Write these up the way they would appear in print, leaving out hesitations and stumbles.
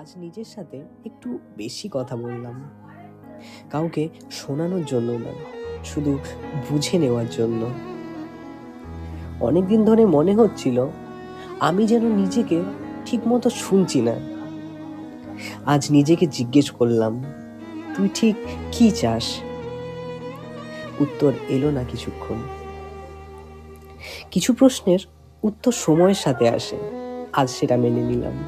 আজ নিজের সাথে একটু বেশি কথা বললাম। কাউকে শোনানোর জন্য না, শুধু বুঝে নেওয়ার জন্য। অনেকদিন ধরে মনে হচ্ছিল আমি যেন নিজেকে ঠিকমতো শুনছি না। আজ নিজেকে জিজ্ঞেস করলাম, তুই ঠিক কি চাস? উত্তর এলো না কিছুক্ষণ। কিছু প্রশ্নের উত্তর সময়ের সাথে আসে, আজ সেটা মেনে নিলাম।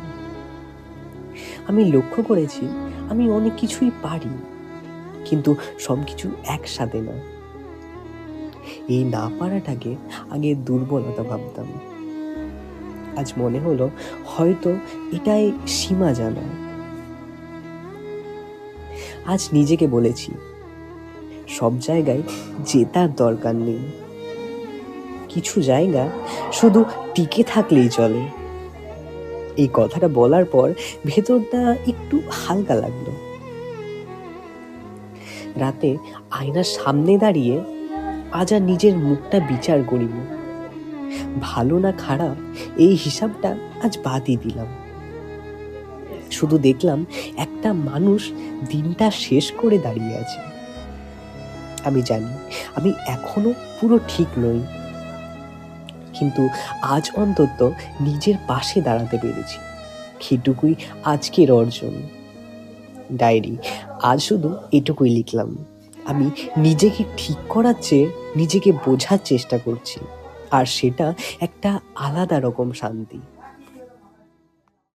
আমি লক্ষ্য করেছি আমি অনেক কিছুই পারি, কিন্তু সবকিছু একসাথে না। এই না পারাটাকে আগে দুর্বলতা ভাবতাম। আজ মনে হলো হয়তো এটাই সীমা জানা। আজ নিজেকে বলেছি, সব জায়গায় জেতার দরকার নেই। কিছু জায়গা শুধু টিকে থাকলেই চলে। এই কথাটা বলার পর ভেতরটা একটু হালকা লাগলো। রাতে আয়নার সামনে দাঁড়িয়ে আজ আর নিজের মুখটা বিচার করিনি। ভালো না খারাপ এই হিসাবটা আজ বাদই দিলাম। শুধু দেখলাম একটা মানুষ দিনটা শেষ করে দাঁড়িয়ে আছে। আমি জানি আমি এখনো পুরো ঠিক নই, কিন্তু আজ অন্তত নিজের পাশে দাঁড়াতে পেরেছি। সেটুকুই আজকের অর্জন। ডায়েরি আজ শুধু এটুকুই লিখলাম, আমি নিজেকে ঠিক করার চেয়ে নিজেকে বোঝার চেষ্টা করছি, আর সেটা একটা আলাদা রকম শান্তি।